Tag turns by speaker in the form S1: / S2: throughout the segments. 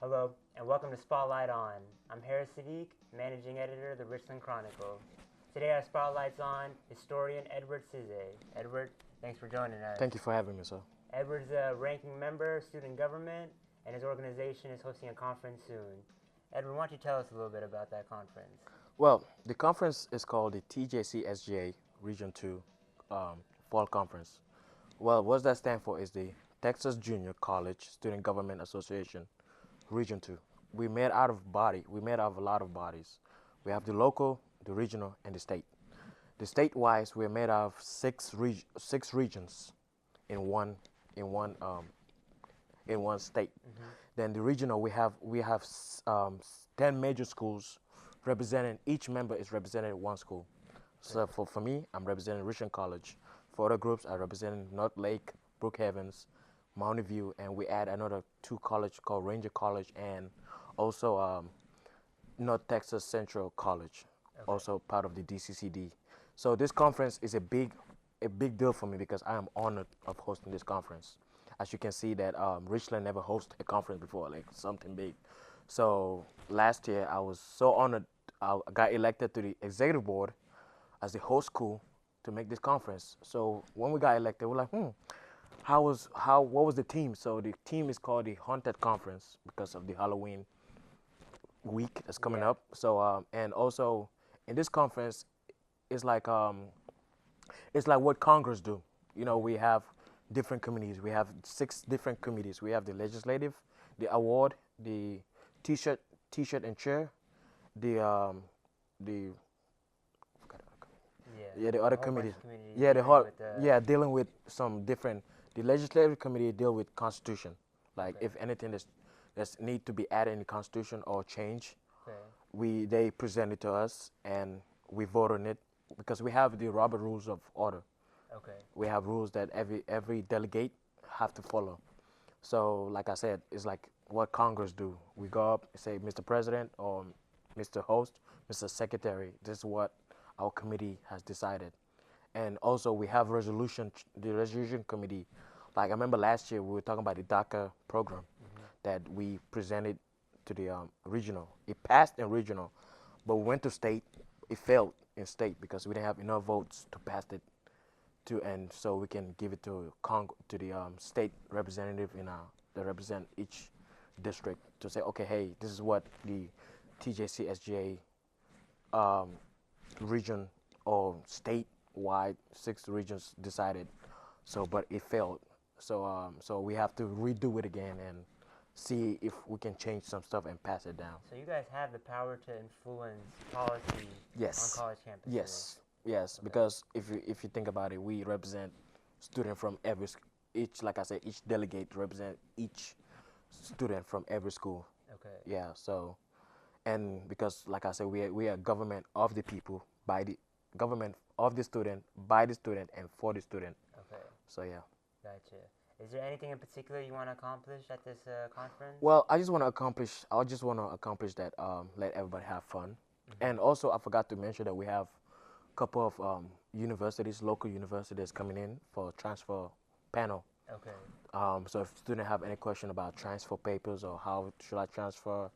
S1: Hello, and welcome to Spotlight On. I'm Sadiq, managing editor of the Richland Chronicle. Today our spotlight's on historian Edward Sesay. Edward, thanks for joining us.
S2: Thank you for having me, sir.
S1: Edward's a ranking member of student government, and his organization is hosting a conference soon. Edward, why don't you tell us a little bit about that conference?
S2: Well, the conference is called the TJCSG Region 2 Fall Conference. Well, what does that stand for is the Texas Junior College Student Government Association Region 2. We made out of a lot of bodies. We have the local, the regional, and the state. The state-wise, we're made of six regions in one in one in one state. Then the regional, we have 10 major schools representing. Each member is represented in one school. So for me, I'm representing Richland College. For other groups, I represent North Lake, Brookhavens, Mountain View, and we add another two college called Ranger College and also North Texas Central College, also part of the DCCD. So this conference is a big deal for me because I am honored of hosting this conference. As you can see that Richland never hosted a conference before, like something big. So last year I was so honored. I got elected to the executive board as the host school to make this conference. So when we got elected, we're like, what was the theme? So the theme is called the Haunted Conference because of the Halloween week that's coming up. So and also in this conference, it's like what Congress do. You know, we have different committees. We have 6 different committees. We have the legislative, the award, the t-shirt and chair, the the other committee. Yeah, dealing with some different. The legislative committee deal with constitution, like if anything that's need to be added in the constitution or change, they present it to us and we vote on it because we have the Robert Rules of Order. We have rules that every delegate have to follow. So like I said, it's like what Congress do. We go up and say, Mr. President or Mr. Host, Mr. Secretary, this is what our committee has decided. And also we have the resolution committee. Like I remember last year we were talking about the DACA program that we presented to the regional. It passed in regional, but we went to state. It failed in state because we didn't have enough votes to pass it and so we can give it to the state representative that represent each district to say, okay, hey, this is what the TJCSGA region or state-wide 6 regions decided. So, but it failed. So we have to redo it again and see if we can change some stuff and pass it down.
S1: So you guys have the power to influence policy on college campuses.
S2: Yes, because if you think about it, we represent students from like I said, each delegate represent each student from every school. Yeah, so, and because like I said, we are government of the people, by the government of the student, by the student, and for the student. So yeah.
S1: Gotcha. Is there anything in particular you want to accomplish at this conference?
S2: Well, I just want to accomplish that, let everybody have fun. And also, I forgot to mention that we have a couple of universities, local universities coming in for transfer panel. So if students have any question about transfer papers or how should I transfer,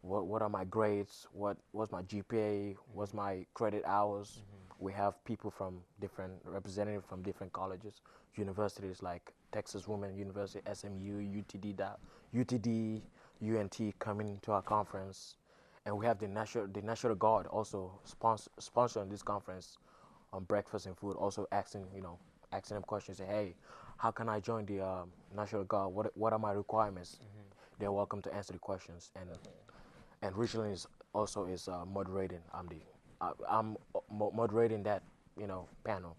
S2: what are my grades, what's my GPA, what's my credit hours, we have people from representatives from different colleges, universities like Texas Women University, SMU, UTD, UNT coming to our conference. And we have the National Guard also sponsoring this conference on breakfast and food, also asking them questions. Say, hey, how can I join the National Guard? What are my requirements? They're welcome to answer the questions. And Richland is moderating. I'm moderating that panel.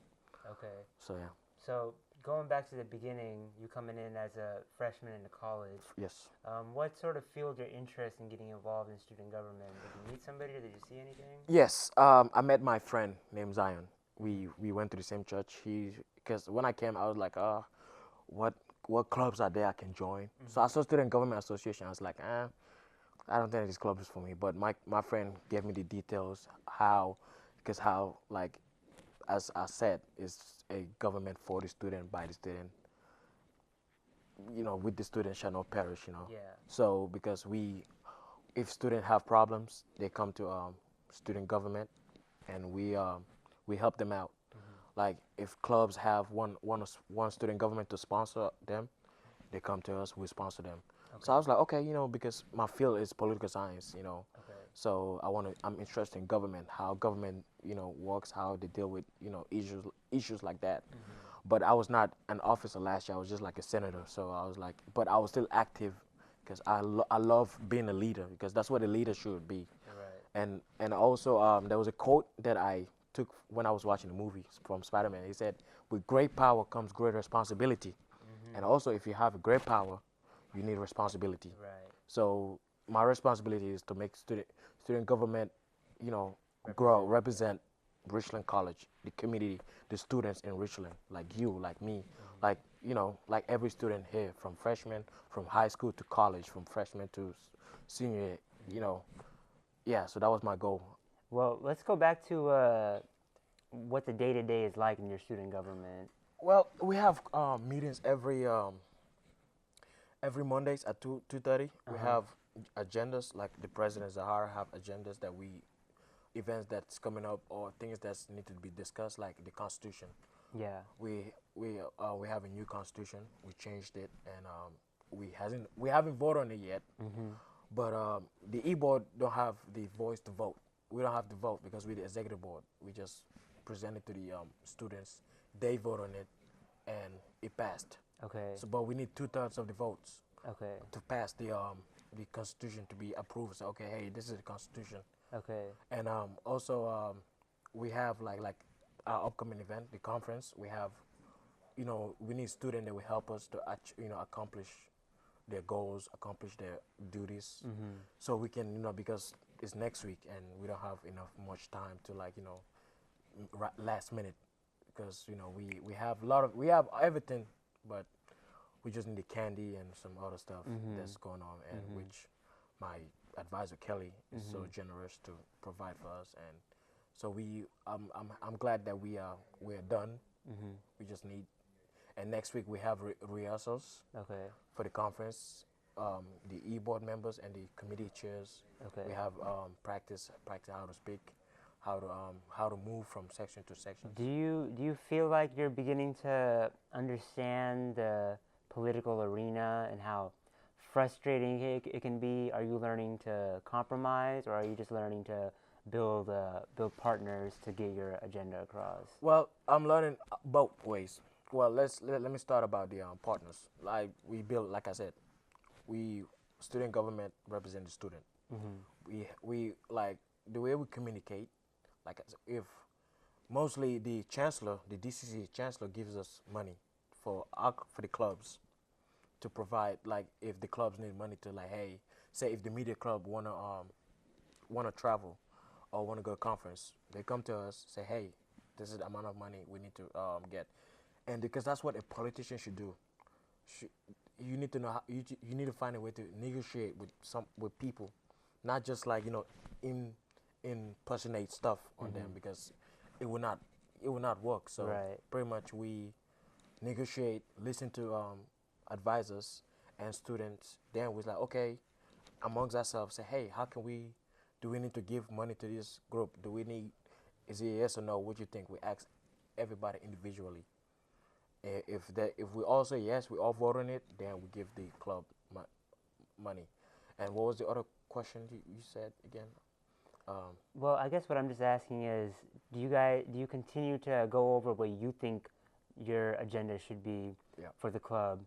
S2: So yeah.
S1: So going back to the beginning, you coming in as a freshman into college.
S2: Yes.
S1: What sort of fueled your interest in getting involved in student government? Did you meet somebody or did you see anything?
S2: Yes. I met my friend named Zion. We went to the same church. Because when I came, I was like, what clubs are there I can join? So I saw Student Government Association. I was like, I don't think this club is for me. But my friend gave me the details because like as I said, it's a government for the student, by the student, with the student shall not perish.
S1: Yeah.
S2: So because if students have problems, they come to student government, and we help them out. Like if clubs have one student government to sponsor them, they come to us, we sponsor them. So I was like, okay, because my field is political science.
S1: Okay.
S2: So I'm interested in government, how government, works, how they deal with, issues like that. But I was not an officer last year. I was just like a senator. So I was like, but I was still active because I love being a leader, because that's what a leader should be.
S1: Right.
S2: And also there was a quote that I took when I was watching the movie from Spider-Man. He said, "With great power comes great responsibility." And also, if you have a great power, you need responsibility.
S1: Right.
S2: So my responsibility is to make student government, grow, represent Richland College, the community, the students in Richland, like you, like me, like like every student here, from freshman, from high school to college, from freshman to senior. Yeah. So that was my goal.
S1: Well, let's go back to what the day-to-day is like in your student government.
S2: Well, we have meetings every Mondays at 2:30. We have agendas, like the president Zahara have agendas that events that's coming up, or things that need to be discussed, like the Constitution.
S1: Yeah.
S2: We have a new Constitution. We changed it, and we haven't voted on it yet. But the e-board don't have the voice to vote. We don't have to vote because we're the executive board. We just present it to the students. They vote on it, and it passed.
S1: Okay.
S2: So, but we need 2/3 of the votes
S1: Okay.
S2: to pass the Constitution to be approved. So, okay, hey, this is the Constitution.
S1: Okay.
S2: And also we have like our upcoming event, the conference. We have, we need students that will help us to accomplish their goals, accomplish their duties. So we can, because it's next week and we don't have much time to last minute, because we have everything, but we just need the candy and some other stuff that's going on, and which my advisor Kelly is so generous to provide for us. And so I'm glad that we're done. We just need, and next week we have rehearsals
S1: Okay.
S2: for the conference. The e-board members and the committee chairs.
S1: Okay.
S2: We have practice how to speak, how to move from section to section.
S1: Do you feel like you're beginning to understand the political arena and how frustrating it can be? Are you learning to compromise, or are you just learning to build partners to get your agenda across?
S2: Well, I'm learning both ways. Well, let me start about the partners. Like like I said, we student government represent the student. We like the way we communicate. Like if mostly the chancellor, the DCC chancellor, gives us money for the clubs to provide. Like if the clubs need money to, like, hey, say if the media club wanna travel or wanna go to conference, they come to us, say, hey, this is the amount of money we need to get. And because that's what a politician should do. You need to know you need to find a way to negotiate with people, not just like impersonate stuff on them, because it will not work. So pretty much we negotiate, listen to advisors and students. Then we're like, okay, amongst ourselves, say, hey, do we need to give money to this group? Is it yes or no? What do you think? We ask everybody individually. If we all say yes, we all vote on it, then we give the club money. And what was the other question you said again?
S1: Well, I guess what I'm just asking is, do you continue to go over what you think your agenda should be for the club,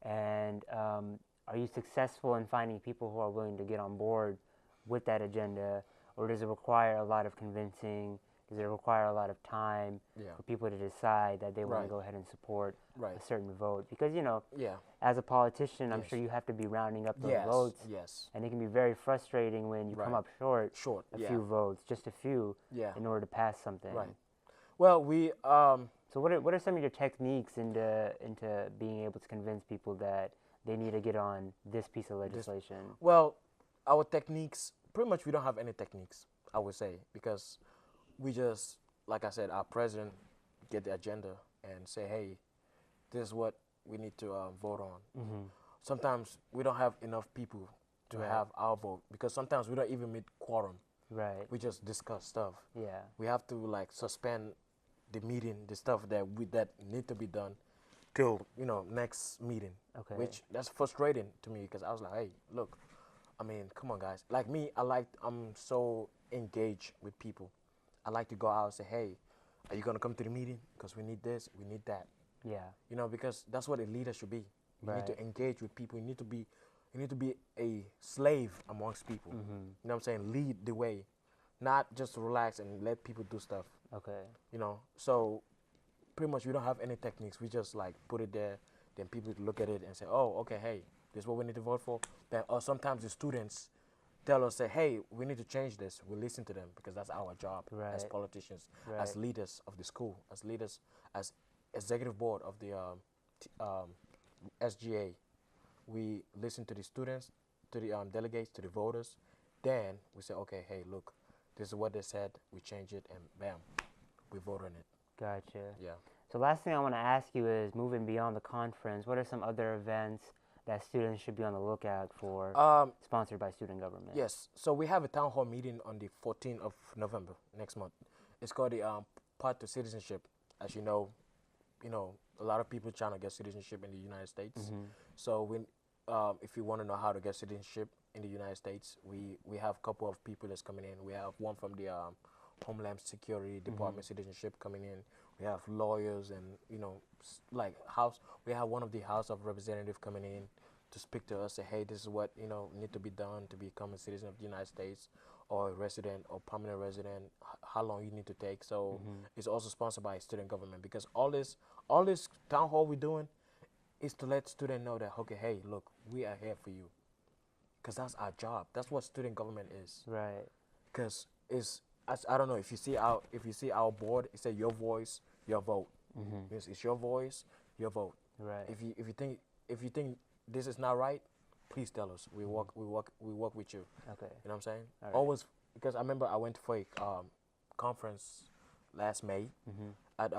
S1: and are you successful in finding people who are willing to get on board with that agenda, or does it require a lot of convincing? Does it require a lot of time for people to decide that they want to go ahead and support a certain vote? Because, as a politician, I'm sure you have to be rounding up those votes.
S2: Yes.
S1: And it can be very frustrating when you come up short a few votes, just a few, in order to pass something.
S2: Right. Well,
S1: So what are some of your techniques into being able to convince people that they need to get on this piece of legislation?
S2: Well, our techniques, pretty much we don't have any techniques, I would say, because we just, like I said, our president get the agenda and say, hey, this is what we need to vote on. Sometimes we don't have enough people to have our vote because sometimes we don't even meet quorum.
S1: Right.
S2: We just discuss stuff.
S1: Yeah.
S2: We have to like suspend the meeting, the stuff that need to be done till next meeting.
S1: Okay.
S2: Which that's frustrating to me because I was like, hey, look, I mean, come on, guys. Like me, I'm so engaged with people. I like to go out and say, hey, are you gonna come to the meeting? Because we need this, we need that.
S1: Yeah.
S2: Because that's what a leader should be. You need
S1: Right.
S2: to engage with people. You need to be a slave amongst people. You know what I'm saying? Lead the way, not just relax and let people do stuff.
S1: Okay.
S2: So pretty much we don't have any techniques. We just like put it there, then people look at it and say, oh, okay, hey, this is what we need to vote for. Then, or sometimes the students tell us, say, hey, we need to change this. We listen to them because that's our job as politicians, as leaders of the school, as leaders, as executive board of the SGA. We listen to the students, to the delegates, to the voters. Then we say, okay, hey, look, this is what they said. We change it, and bam, we vote on it.
S1: Gotcha.
S2: Yeah.
S1: So last thing I want to ask you is, moving beyond the conference, what are some other events that students should be on the lookout for, sponsored by student government?
S2: Yes. So we have a town hall meeting on the 14th of November next month. It's called the Path to Citizenship. As you know, a lot of people trying to get citizenship in the United States. So if you want to know how to get citizenship in the United States, we have a couple of people that's coming in. We have one from the Homeland Security Department citizenship coming in. We have lawyers and we have one of the House of Representatives coming in to speak to us, say, hey, this is what need to be done to become a citizen of the United States, or a resident or permanent resident, how long you need to take. So it's also sponsored by student government, because all this town hall we're doing is to let students know that, okay, hey, look, we are here for you, because that's our job. That's what student government is.
S1: Right.
S2: Because I don't know if you see our board, it says your voice, your vote. It's your voice, your vote.
S1: Right.
S2: If you think this is not right, please tell us. We work with you.
S1: Okay.
S2: You know what I'm saying?
S1: Right.
S2: Always, because I remember I went for a conference last May at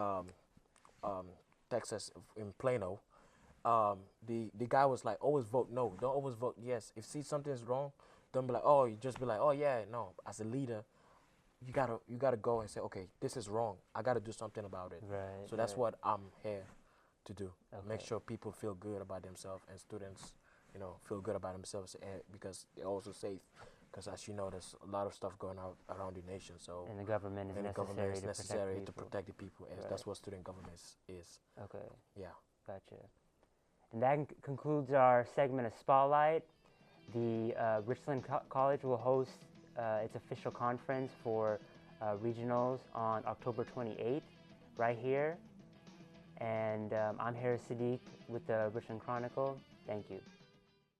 S2: Texas in Plano. The guy was like, always vote no, don't always vote yes. If see something's wrong, don't be like, oh, you just be like, oh yeah, no. As a leader, you gotta go and say, okay, this is wrong. I gotta do something about it.
S1: Right.
S2: So that's what I'm here to do.
S1: Okay.
S2: Make sure people feel good about themselves, and students, feel good about themselves, because they're also safe. Because as you know, there's a lot of stuff going on around the nation. So
S1: and the government is necessary
S2: to protect the people, and that's what student government is.
S1: Okay.
S2: Yeah.
S1: Gotcha. And that concludes our segment of Spotlight. The Richland College will host its official conference for regionals on October 28th, right here. And I'm here, Sadiq, with the Richland Chronicle. Thank you.